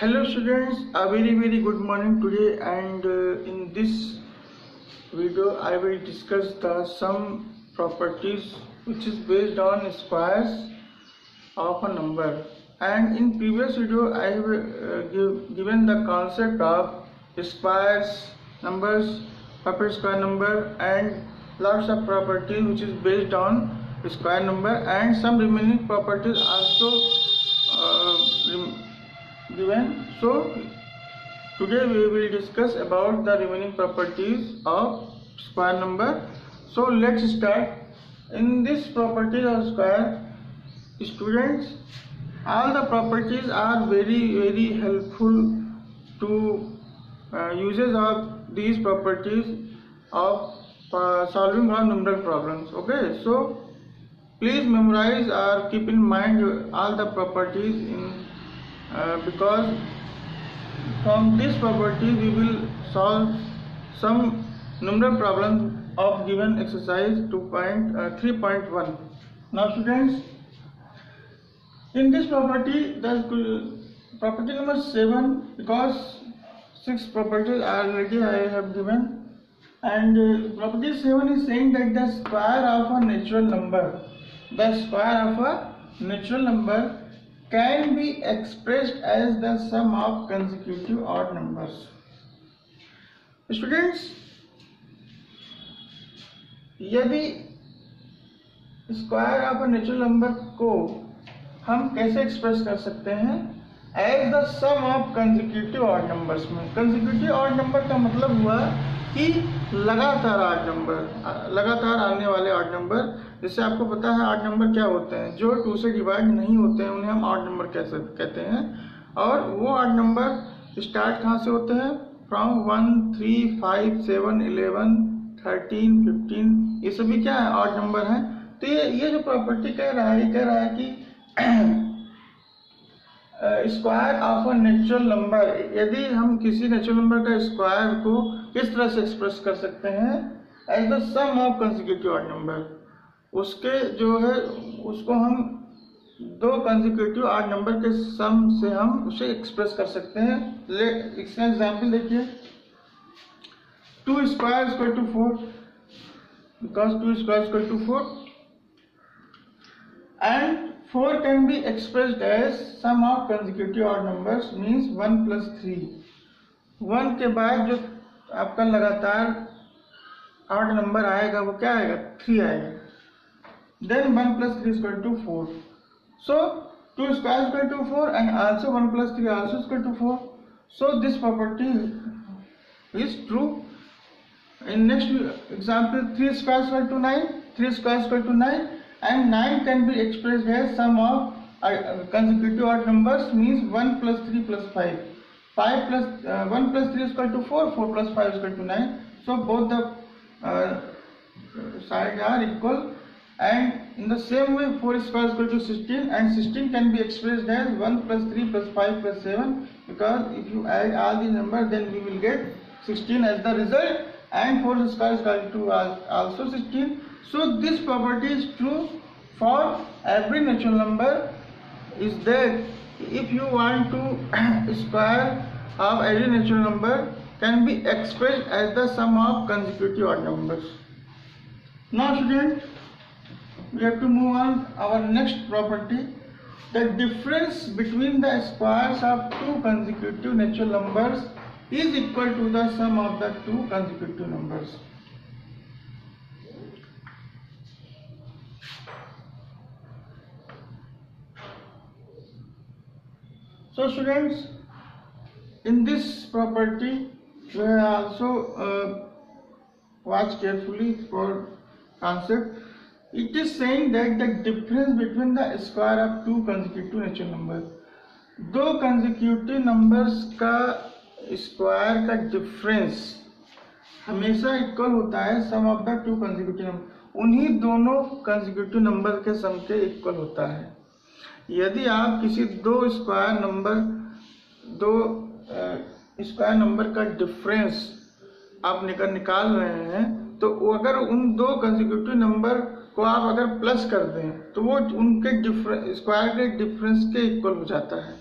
Hello students, a very good morning today, and in this video I will discuss the some properties which is based on squares of a number. And in previous video I have given the concept of squares, numbers, perfect square number, and lots of properties which is based on square number, and some remaining properties also given. So today we will discuss about the remaining properties of square number. So let's start. In this properties of square, students, all the properties are very helpful to uses of these properties of solving our numerical problems. Okay, so please memorize or keep in mind all the properties in because from this property we will solve some numerical problems of given exercise 3.1. Now students, in this property, the property number 7, because 6 properties already I have given, and property 7 is saying that the square of a natural number, can be expressed as the sum of consecutive odd numbers. Students, यदि square of a natural number को हम कैसे express कर सकते हैं? As the sum of consecutive odd numbers में। Consecutive odd number का मतलब हुआ कि लगातार ऑड नंबर, लगातार आने वाले ऑड नंबर। जैसे आपको पता है ऑड नंबर क्या होते हैं, जो 2 से डिवाइड नहीं होते हैं उन्हें हम ऑड नंबर कहते हैं। और वो ऑड नंबर स्टार्ट कहाँ से होते हैं? फ्रॉम 1, 3, 5, 7, 11, 13, 15, ये सभी क्या है? ऑड नंबर हैं। तो ये जो प्रॉपर्टी कह रहा है कि square of a natural number, यदि हम किसी नेचुरल नंबर का स्क्वायर को किस तरह से एक्सप्रेस कर सकते हैं? As the sum of consecutive odd number. उसके जो है उसको हम 2 कंसेक्यूटिव ऑड नंबर के सम से हम उसे एक्सप्रेस कर सकते हैं। इसका एग्जाम्पल देखिए, 2 square is equal to 4, because 2 square is equal to 4, and 4 can be expressed as sum of consecutive odd numbers, means 1 plus 3। 1 के बाद जो आपका लगातार ऑड नंबर आएगा वो क्या आएगा? 3 आएगा। Then 1 plus 3 is equal to 4. So 2 square is equal to 4, and also 1 plus 3 also is equal to 4. So this property is true. In next example, 3 square is equal to 9. 3 square is equal to 9, and 9 can be expressed as sum of consecutive odd numbers, means 1 plus 3 plus 5. 5 plus 1 plus 3 is equal to 4. 4 plus 5 is equal to 9. So both the sides are equal. And in the same way, 4 square is equal to 16, and 16 can be expressed as 1 plus 3 plus 5 plus 7, because if you add all the numbers then we will get 16 as the result, and 4 square is equal to also 16. So this property is true for every natural number, is that if you want to square of every natural number can be expressed as the sum of consecutive odd numbers. Now student, we have to move on our next property. The difference between the squares of 2 consecutive natural numbers is equal to the sum of the 2 consecutive numbers. So students, in this property we have also watch carefully for concept. It is saying that the difference between the square of 2 consecutive natural numbers, 2 consecutive numbers का square का difference हमेशा equal होता है सम of the 2 consecutive number. उन्हीं दोनों consecutive number के सम के equal होता है। यदि आप किसी 2 स्क्वायर नंबर का डिफरेंस आप निकाल रहे हैं, तो अगर उन 2 consecutive नंबर को आप अगर प्लस कर दें तो वो उनके स्क्वायर के डिफरेंस के इक्वल हो जाता है।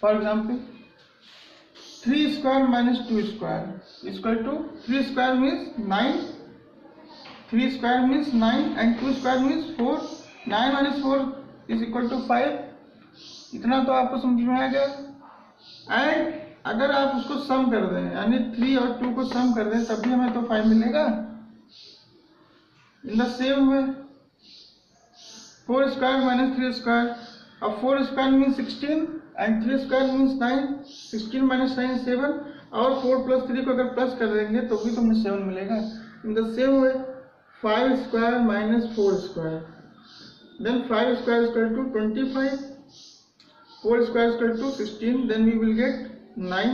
For example 3 square minus 2 square is equal to 3 square means 9, 3 square means 9 and 2 square means 4. 9 minus 4 is equal to 5. इतना तो आपको समझ में आ गया। एंड अगर आप उसको सम कर दें, यानी 3 और 2 को सम कर दें, तब भी हमें तो 5 मिलेगा। In the same way 4 square minus 3 square, अब 4 square mean 16 and 3 square means 9, 16 minus 9 7, और 4 प्लस 3 को अगर प्लस कर देंगे तो भी तो हमें 7 मिलेगा। In the same way 5 square minus 4 square, then 5 square is equal to 25, 4 square is equal to 16, then we will get 9।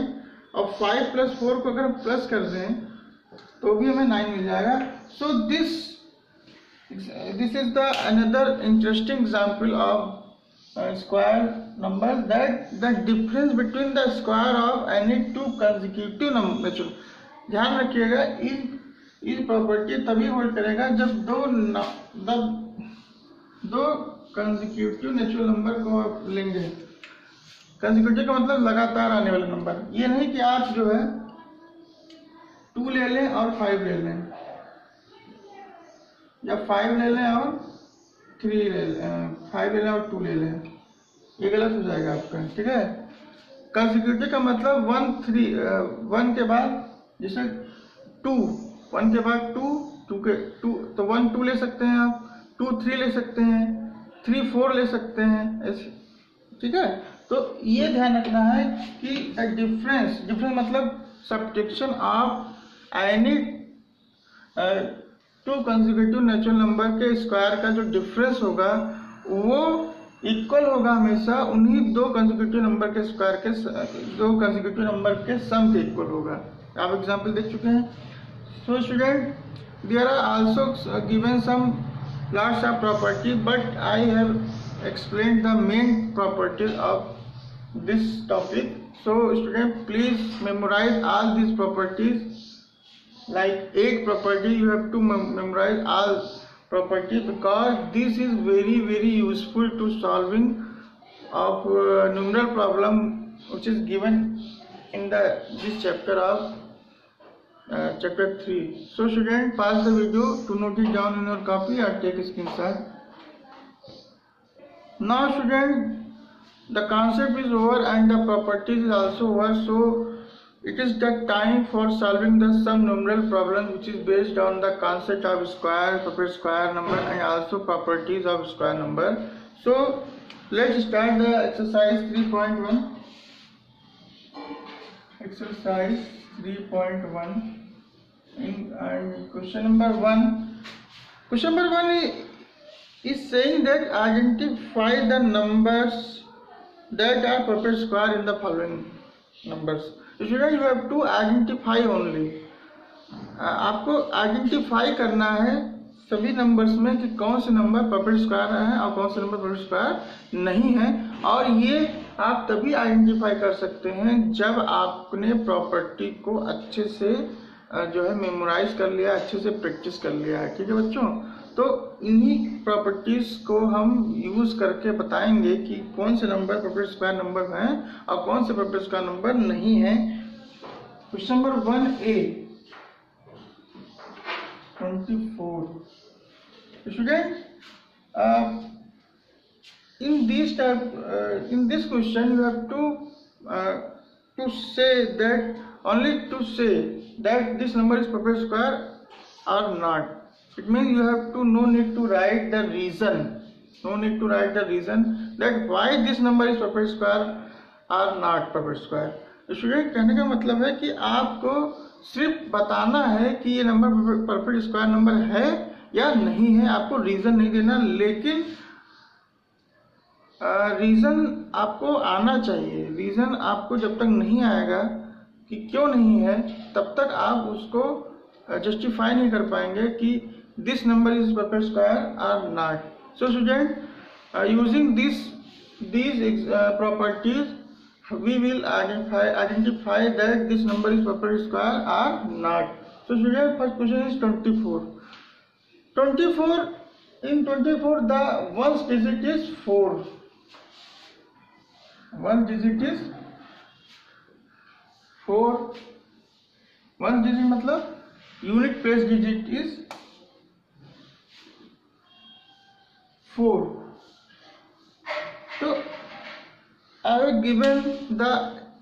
और 5 प्लस 4 को अगर प्लस कर दें तो भी हमें 9 मिल जाएगा। So this is the another interesting example of square numbers, that the difference between the square of any two consecutive numbers, ध्यान रखिएगा, इस प्रॉपर्टी तभी होल्ड करेगा जब दो कंसेक्यूटिव नेचुरल नंबर को आप लेंगे। कंसेक्यूटिव का मतलब लगातार आने वाले नंबर, ये नहीं कि आप जो है 2 ले लें और 5 ले लें, या 5 ले लें और 3 ले लें, 5 ले लें और 2 ले लें, ये गलत हो जाएगा आपका। ठीक है, कंसेक्यूटिव का मतलब 1 के बाद, जैसे 2, 1 के बाद 2 तो 1 2 ले सकते हैं आप, 2 3 ले सकते हैं, 3 4 ले सकते हैं, ऐसे। ठीक है, तो ये ध्यान रखना है कि डिफरेंस मतलब subtraction of any 2 consecutive natural number के स्क्वायर का जो डिफरेंस होगा वो इक्वल होगा हमेशा उन्हीं 2 कंसेक्यूटिव नंबर के स्क्वायर के 2 कंसेक्यूटिव नंबर के सम के इक्वल होगा। आप एग्जांपल देख चुके हैं। So student, there are also given some lots of properties, but I have explained the main properties of this topic. So student, please memorize all these properties, like 8 properties. You have to memorize all properties, because this is very useful to solving of numeral problem which is given in this chapter of chapter 3. So student, pause the video to note it down in your copy or take a screenshot. Now student, the concept is over and the properties is also over. So it is the time for solving the some numeral problem which is based on the concept of square, proper square number, and also properties of square number. So let's start the exercise 3.1. Exercise 3.1 and question number 1. Question number 1 is saying that identify the numbers that are proper square in the following numbers. Student, you have to identify only. आपको identify करना है सभी numbers में कि कौन से number proper square है और कौन से नंबर प्रॉपर स्क्वायर नहीं है। और ये आप तभी आइडेंटिफाई कर सकते हैं जब आपने प्रॉपर्टी को अच्छे से जो है मेमोराइज कर लिया, अच्छे से प्रैक्टिस कर लिया है। ठीक है बच्चों, तो इन्हीं प्रॉपर्टीज को हम यूज करके बताएंगे कि कौन से नंबर प्रॉपर स्क्वायर नंबर हैं और कौन से प्रॉपर स्क्वायर नंबर नहीं है। Question number 1A 24. Student, in this question you have to say that, only to say that this number is proper square or not. It means you have to no need to write the reason that why this number is proper square or not proper square. Student, कहने का मतलब है कि आपको सिर्फ बताना है कि ये नंबर परफेक्ट स्क्वायर नंबर है या नहीं है, आपको रीजन नहीं देना। लेकिन रीजन आपको आना चाहिए। रीजन आपको जब तक नहीं आएगा कि क्यों नहीं है, तब तक आप उसको जस्टिफाई नहीं कर पाएंगे कि this number is perfect square or not. So student, using these properties we will identify that this number is proper square or not. So student, first question is 24. 24, in 24 the ones digit is 4. One digit is 4, 1 digit मतलब unit place digit is 4. So I have given the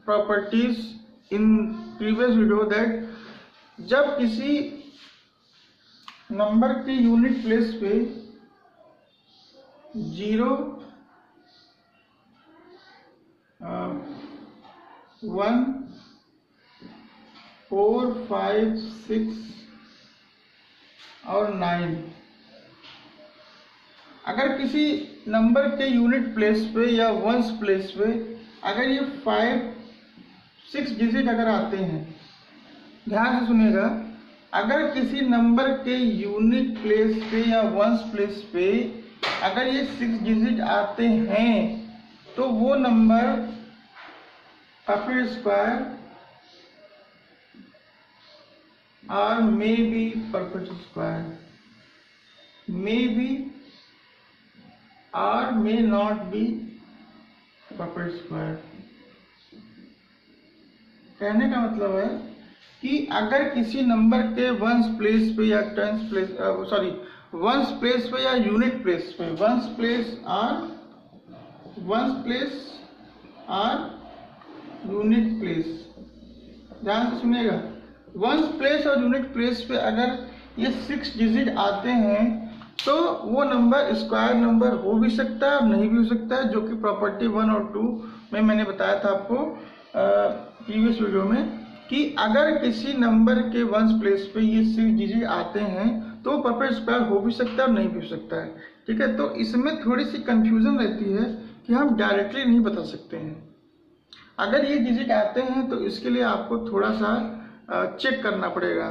properties in previous video that जब किसी number के unit place पे 0, 1, 4, 5, 6 और 9, अगर किसी number के unit place पे या वंस प्लेस पे अगर ये 5, 6 डिजिट अगर आते हैं, ध्यान से सुनिएगा, अगर किसी नंबर के यूनिट प्लेस पे या वंस प्लेस पे अगर ये 6 डिजिट आते हैं तो वो number perfect square or may be perfect square, may be or may not be perfect square. कहने का मतलब है कि अगर किसी नंबर के वंस प्लेस पे या टेंस प्लेस वंस प्लेस पे या यूनिट प्लेस पे, वंस प्लेस और यूनिट प्लेस, ध्यान से सुनिएगा, वंस प्लेस और यूनिट प्लेस पे अगर ये 6 डिजिट आते हैं तो वो नंबर स्क्वायर नंबर हो भी सकता है और नहीं भी हो सकता है, जो कि प्रॉपर्टी 1 और 2 में मैंने बताया था आपको प्रीवियस वीडियो में कि अगर किसी नंबर के वंस प्लेस पे ये 6 डिजिट आते हैं तो परफेक्ट स्क्वायर हो भी सकता है और नहीं भी हो सकता है। ठीक है, तो इसमें थोड़ी सी कंफ्यूजन रहती है कि हम डायरेक्टली नहीं बता सकते हैं। अगर ये डिजिट आते हैं तो इसके लिए आपको थोड़ा सा चेक करना पड़ेगा।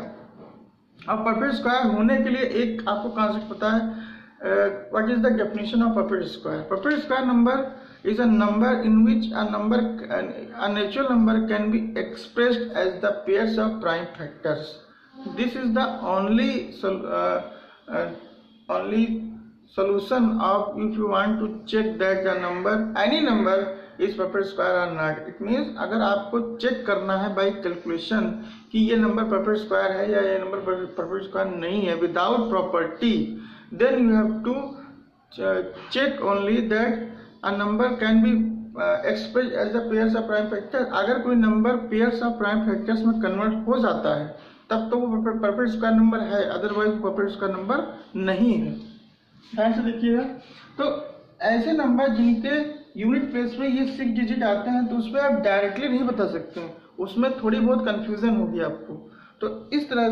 अब परफेक्ट स्क्वायर होने के लिए एक आपको कॉन्सेप्ट पता है, what is the definition of perfect square. Perfect square number is a number in which a natural number can be expressed as the pairs of prime factors. This is the only solution of if you want to check that the number, any number is perfect square or not. It means अगर आपको check करना है by calculation कि ये number perfect square है या ये number perfect square नहीं है without property, then you have to check only that a number can be expressed as the pairs of prime factors. अगर कोई number pairs of prime factors में convert हो जाता है तब तो वो परफेक्ट स्क्वायर नंबर है, अदरवाइज परफेक्ट स्क्वायर नंबर नहीं है। ध्यान से देखिएगा, तो ऐसे नंबर जिनके यूनिट प्लेस में ये 6 डिजिट आते हैं तो उसमें आप डायरेक्टली नहीं बता सकते हैं, उसमें थोड़ी बहुत कंफ्यूजन होगी आपको। तो इस तरह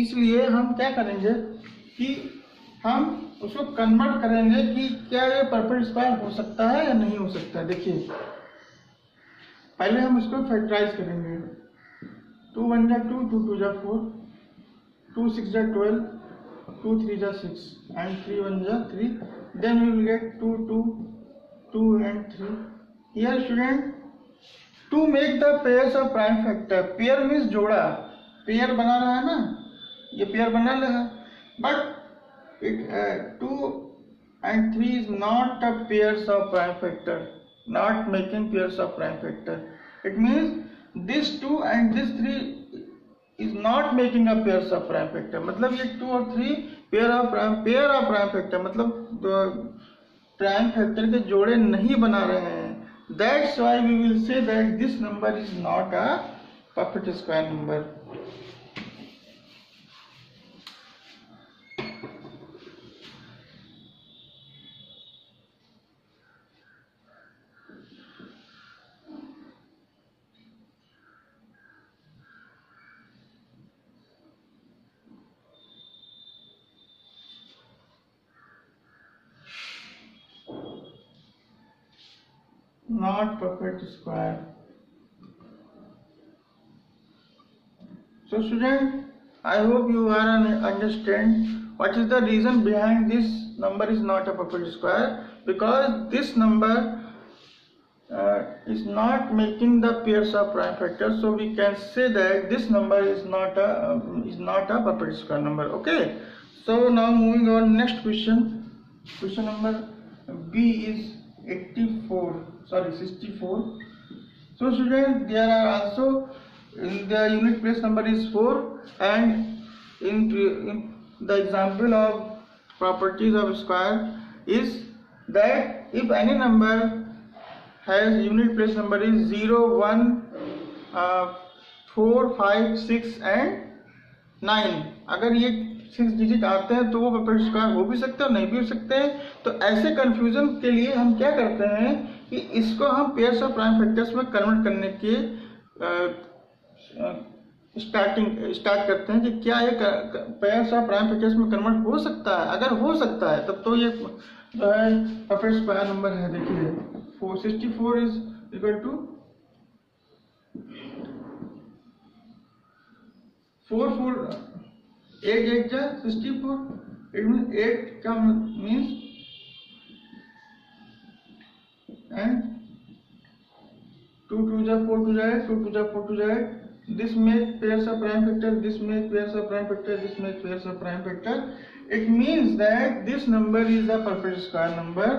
इसलिए हम क्या करेंगे कि हम उसको कन्वर्ट करेंगे कि क्या ये परफेक्ट स्क्वायर हो सकता है या नहीं हो सकता है। देखिए, पहले हम इसको फैक्टराइज करेंगे। 2 1 जा 2, 2 2 जा 4, 2 6 जा 12, 2 3 जा 6 and 3 1 जा 3. Then we will get 2 2 2 and 3. Here student, to make the pairs of prime factor, pair means जोड़ा, पेयर बना रहा है ना, ये पेयर बना रहा, but 2 and 3 is not a pairs of prime factor, not making pairs of prime factor. It means this 2 and this 3 is not making a pairs of prime factor. मतलब ये 2 और 3 pair of prime factor मतलब prime factor के जोड़े नहीं बना रहे हैं। That's why we will say that this number is not a perfect square number. Not perfect square. So student, I hope you are understand what is the reason behind this number is not a perfect square, because this number is not making the pairs of prime factors, so we can say that this number is not a perfect square number. Okay, so now moving on, next question. Question number B is 64. So students, there are also the unit place number is 4, and in the example of properties of square is that if any number has unit place number is 0, 1, 4, 5, 6 and 9, अगर ये 6 digit आते हैं तो वो perfect square हो भी सकते हैं और नहीं भी हो सकते हैं। तो ऐसे कंफ्यूजन के लिए हम क्या करते हैं कि इसको हम पेयर्स ऑफ प्राइम फैक्टर्स में कन्वर्ट करने के स्टार्ट करते हैं कि क्या ये पेयर्स ऑफ प्राइम फैक्टर्स में कन्वर्ट हो सकता है। अगर हो सकता है तब तो ये जो है परफेक्ट स्क्वायर नंबर है। देखिए 464 इज इक्वल टू 8 8 जा 64, इट मीन 8 का मीन्स एंड 2 2 जा 4 2 जा 2 2 जा 4 2 जा। This make pairs of prime factor, this make pairs of prime factor, this make pairs of prime factor. It means that this number is a perfect square number.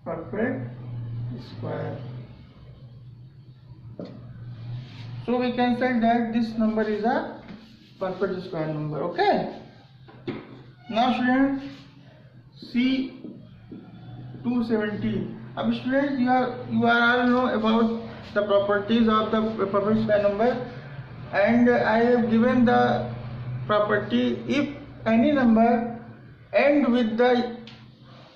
Perfect square. So we can say that this number is a perfect square number. Okay. Now students, see 270. अब students, you are all know about the properties of the perfect square number, and I have given the property if any number end with the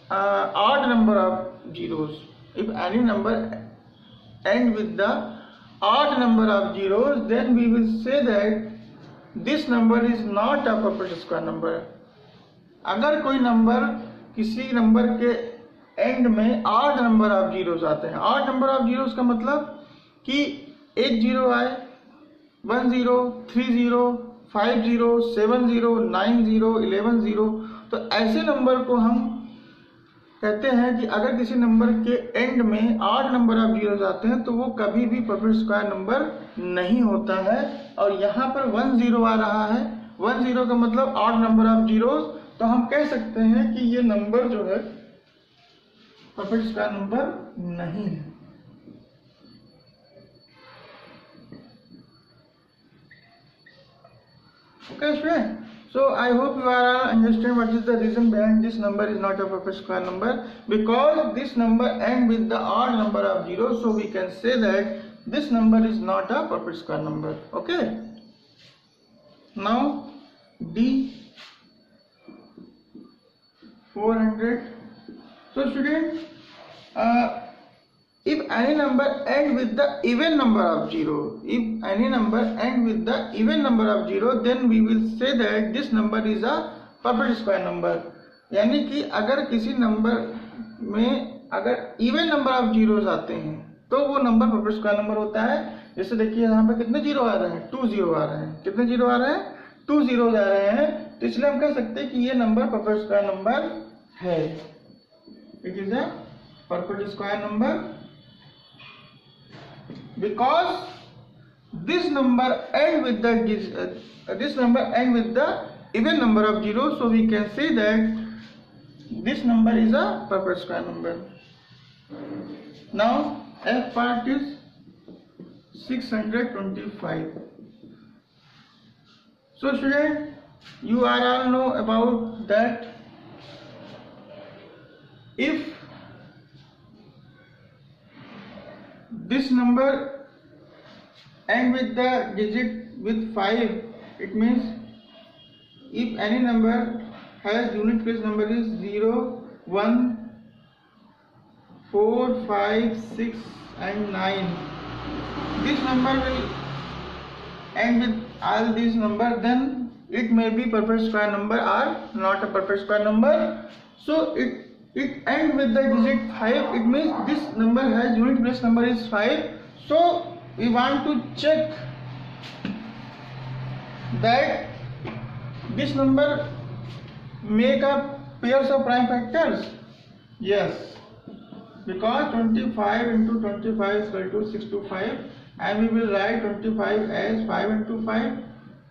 odd number of zeros. If any number end with the odd number of zeros, then we will say that this number is not a perfect square number. अगर कोई number किसी number के and में odd number of zeros आते हैं, odd number of zeros का मतलब कि 8 जीरो आए, 1 0, 3 0, 5 0, 7 0, 9 0, 11 0, तो ऐसे नंबर को हम कहते हैं कि अगर किसी नंबर के एंड में ऑड नंबर ऑफ जीरोस आते हैं तो वो कभी भी परफेक्ट स्क्वायर नंबर नहीं होता है। और यहाँ पर 1 0 आ रहा है, 1 0 का मतलब ऑड नंबर ऑफ जीरोस, तो हम कह सकते हैं कि ये नंबर जो है परफेक्ट स्क्वायर नंबर नहीं है। Okay students, so I hope you are all understand what is the reason behind this number is not a perfect square number, because this number end with the odd number of zeros, so we can say that this number is not a perfect square number. Okay, now D 400. So students, if any number end with the even number of zero, if any number end with the even number of zero, then we will say that this number is a perfect square number. यानी कि अगर किसी number में अगर even number of zeros आते हैं तो वो नंबर परफेक्ट स्क्वायर नंबर होता है। जैसे देखिए यहाँ पे कितने जीरो आ रहे हैं, 2 0 आ रहे हैं, कितने जीरो आ रहे हैं, 2 0 आ रहे हैं, तो इसलिए हम कह सकते हैं कि ये नंबर परफेक्ट स्क्वायर नंबर है। It is a perfect square number because this number end with the even number of zeros, so we can say that this number is a perfect square number. Now F part is 625. So student, you are all know about that if this number end with the digit with 5, it means if any number has unit place number is 0, 1, 4, 5, 6 and 9, this number will end with all these number, then it may be perfect square number or not a perfect square number. So it ends with the digit 5, it means this number has unit place number is 5. So we want to check that this number make up pairs of prime factors. Yes, because 25 into 25 is equal to 625, and we will write 25 as 5 into 5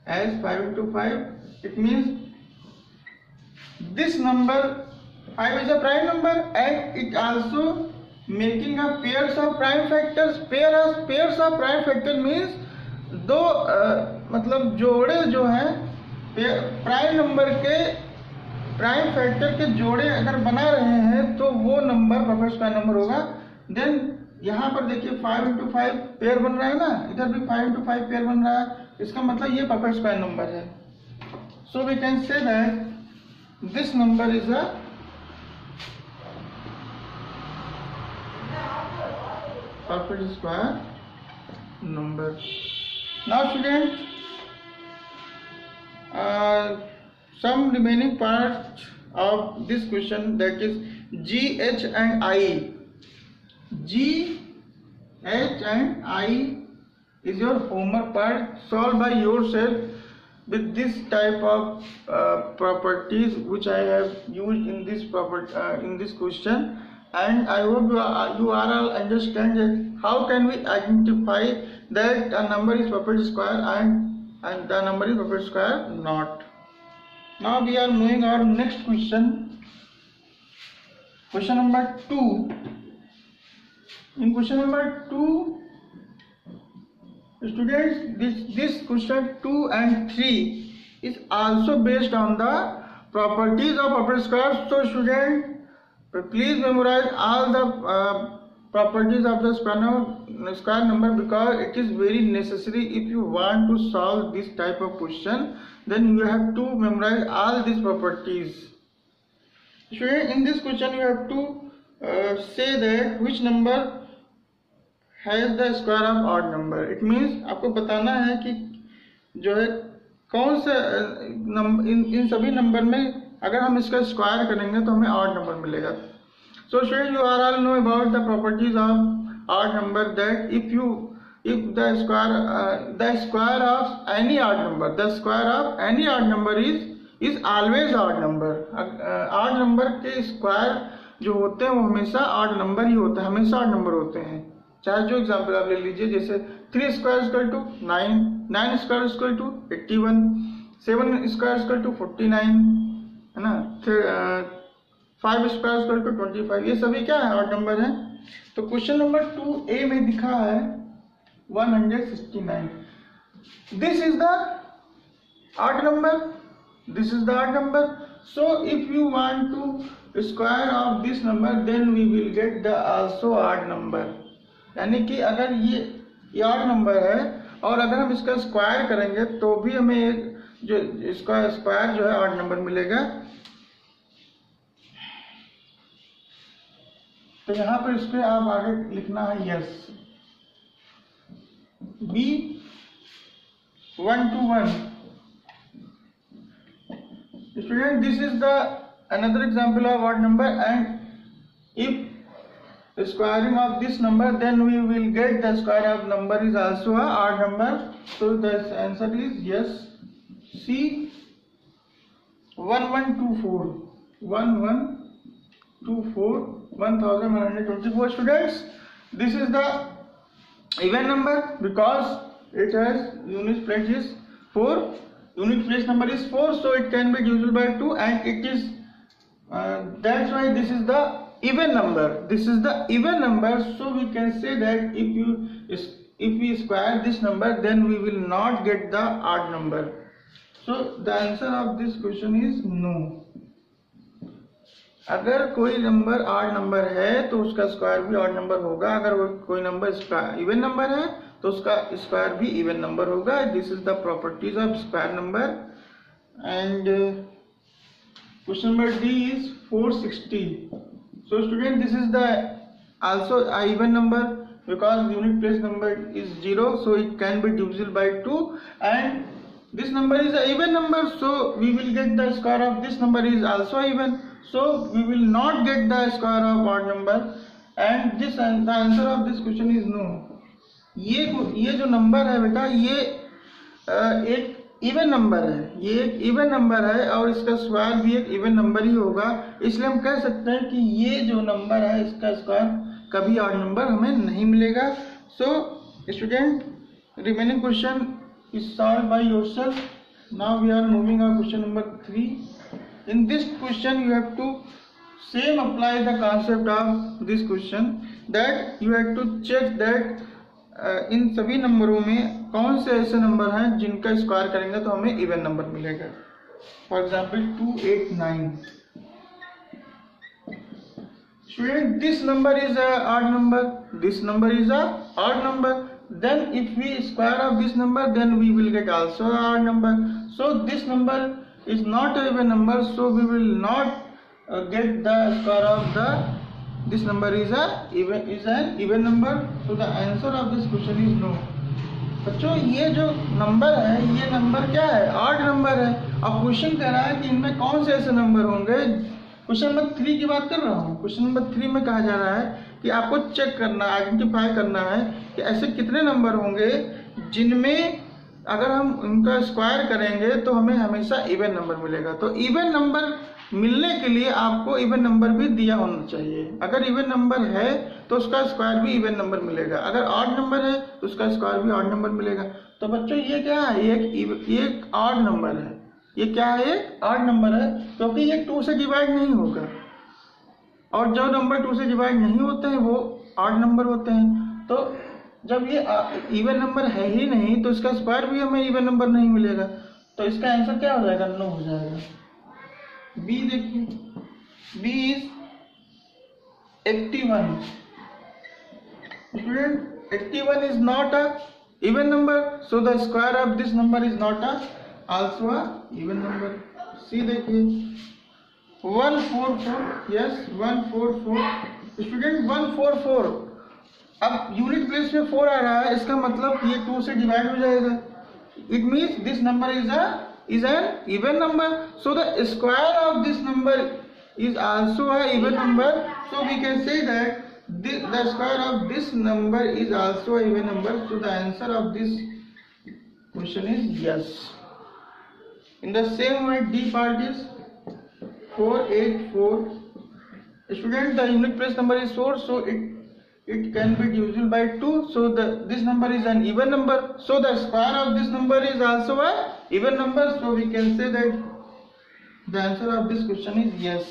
as 5 into 5. It means this number 5 is a prime number and it also making a pairs of prime factors. Pairs of prime factor means दो मतलब जोड़े जो हैं prime number के prime factor के जोड़े अगर बना रहे हैं तो वो नंबर परफेक्ट स्क्वायर नंबर होगा। देन यहाँ पर देखिए 5 into 5 पेयर बन रहा है ना, इधर भी 5 into 5 पेयर बन रहा है, इसका मतलब ये परफेक्ट स्क्वायर नंबर है। So we can say that this number is a perfect square number. Now students, some remaining parts of this question, that is G, H and I. G, H and I is your homework part. Solve by yourself with this type of properties which I have used in this question. And I hope you are all understand that how can we identify that a number is perfect square and the number is perfect square not. Now we are moving on next question. Question number 2. In question number 2, students, this question 2 and 3 is also based on the properties of perfect square. So students, please memorize all the properties of the square number because it is very necessary. If you want to solve this type of question, then you have to memorize all these properties. In this question you have to say that which number has the square of odd number. It means आपको बताना है कि जो है कौन सा इन सभी number में अगर हम इसका स्क्वायर करेंगे तो हमें ऑड नंबर मिलेगा। So student, you are all know about the properties of odd number that if the square of any odd number, the square of any odd number is always odd number. odd number के square जो होते हैं वो हमेशा odd number ही होता है, हमेशा odd number होते हैं। चाहे जो एग्जाम्पल आप ले लीजिए, जैसे 3 square equal to 9, 9 square equal to 81, 7 square equal to 49, है ना, 5 स्क्वायर इक्वल टू 25, ये सभी क्या है, ऑड नंबर है। तो क्वेश्चन नंबर 2A में दिखा है 169. This is the odd number. This is the odd number. So if you want to square of this number, then we will get the also odd number. यानी कि अगर ये odd number है और अगर हम इसका स्क्वायर करेंगे तो भी हमें एक जो इसका स्क्वायर जो है odd number मिलेगा। तो यहाँ पर इसके आप आगे लिखना है yes B 1 to 1. Student, this is the another example of odd number, and if squaring of this number, then we will get the square of number is also a odd number. So the answer is yes, C 1124. 1124, 1124. Students, this is the even number because it has unit place is 4, unit place number is 4, so it can be divisible by 2, and it is that's why this is the even number. This is the even number, so we can say that if we square this number, then we will not get the odd number. So the answer of this question is no. अगर कोई number odd number है तो उसका square भी odd number होगा, अगर कोई number even number है तो उसका स्क्वायर भी इवन नंबर होगा। This is the properties of square number. And question number D is 460. So student, this is the also even number because unit place number is 0, so it can be divisible by 2, and this number is an even number, so we will get the square of this number is also even, so we will not get the square of odd number, and this the answer of this question is no. ये जो number है बेटा, ये एक even number है, ये एक even number है और इसका स्क्वायर भी एक इवन नंबर ही होगा, इसलिए हम कह सकते हैं कि ये जो नंबर है इसका स्क्वायर कभी ऑड नंबर हमें नहीं मिलेगा। So student, remaining question is solved by yourself. Now we are moving on question number 3. In this question you have to same apply the concept of this question that you have to check that इन सभी नंबरों में कौन से ऐसे number हैं जिनका square करेंगे तो हमें इवन नंबर मिलेगा. For example 289. Student, this number is a odd number, this number is a odd number. Then if we square of this number, then we will get also a odd number. So this number is not an even number, so we will not get the square of this number is an even number. So the answer of this question is no. बच्चों ये जो number है ये number क्या है? Odd number है. अब question कह रहा है कि इनमें कौन से ऐसे नंबर होंगे. क्वेश्चन नंबर 3 की बात कर रहा हूँ. क्वेश्चन नंबर 3 में कहा जा रहा है कि आपको चेक करना, आइडेंटिफाई करना है कि ऐसे कितने नंबर होंगे जिनमें अगर हम उनका स्क्वायर करेंगे तो हमें हमेशा इवन नंबर मिलेगा. तो इवन नंबर मिलने के लिए आपको इवन नंबर भी दिया होना चाहिए. अगर इवन नंबर है तो उसका स्क्वायर भी इवन नंबर मिलेगा. अगर ऑड नंबर है तो उसका स्क्वायर भी ऑड नंबर मिलेगा. तो बच्चों ये क्या है? ये एक ऑड नंबर है. ये क्या है? एक ऑड नंबर है क्योंकि ये 2 से डिवाइड नहीं होगा. और जो नंबर 2 से डिवाइड नहीं होते हैं वो ऑड नंबर होते हैं. तो जब ये इवन नंबर है ही नहीं तो इसका स्क्वायर भी हमें इवन नंबर नहीं मिलेगा. तो इसका आंसर क्या हो जाएगा? नो हो जाएगा. बी देखिए, B is 81. Student 81 is not a even number, so the square of this number is not also a even number. C देखिए 144. यस 144. स्टूडेंट 144. अब यूनिट प्लेस में 4 आ रहा है, इसका मतलब ये 2 से डिवाइड हो जाएगा. It means this number is an even number, so the square of this number is also a even number. So we can say that the square of this number is also a even number. So the answer of this question is yes. In the same way, D part is 484. Student, the unit place number is 4, so it can be divisible by 2. So this number is an even number. So the square of this number is also a even number. So we can say that the answer of this question is yes.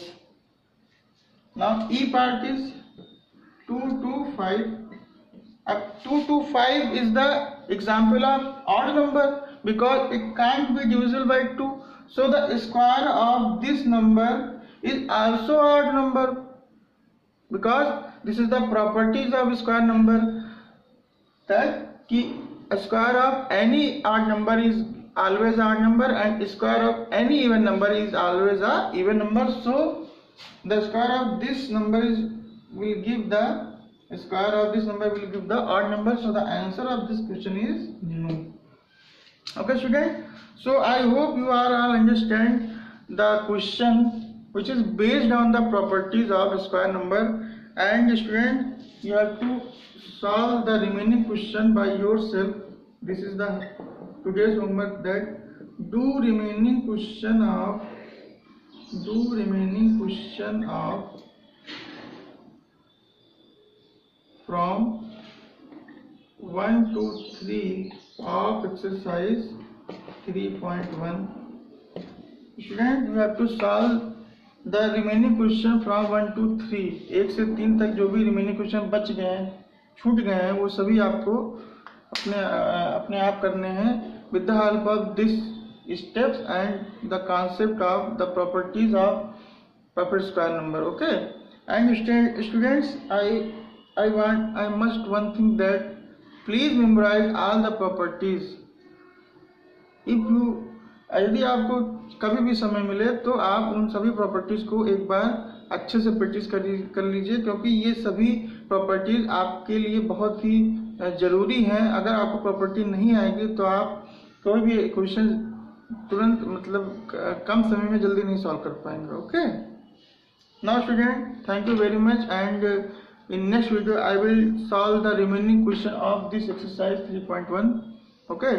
Now E part is 225. 225 is the example of odd number because it can't be divisible by 2. So the square of this number is also odd number because this is the properties of square number, that ki square of any odd number is always odd number and square of any even number is always a even number. So the square of this number will give the square of this number will give the odd number. So the answer of this question is no. Okay student, so I hope you are all understand the question which is based on the properties of square number. And student, you have to solve the remaining question by yourself. This is the today's homework, that do remaining question of from 1 to 3 of exercise 3.1. Student, you have to solve the remaining question from 1 to 3. 1 से 3 तक जो भी remaining question बच गए हैं, छूट गए हैं, वो सभी आपको अपने आप करने हैं with the help of this steps and the concept of the properties of perfect square number. Okay, and students, I must one thing, that please memorize all the properties. यदि आपको कभी भी समय मिले तो आप उन सभी प्रॉपर्टीज को एक बार अच्छे से प्रैक्टिस कर लीजिए, क्योंकि ये सभी प्रॉपर्टीज आपके लिए बहुत ही जरूरी हैं. अगर आपको प्रॉपर्टी नहीं आएगी तो आप कोई भी क्वेश्चन तुरंत कम समय में जल्दी नहीं सॉल्व कर पाएंगे. Okay, now student, thank you very much, and in next video I will solve the remaining question of this exercise 3.1. Okay.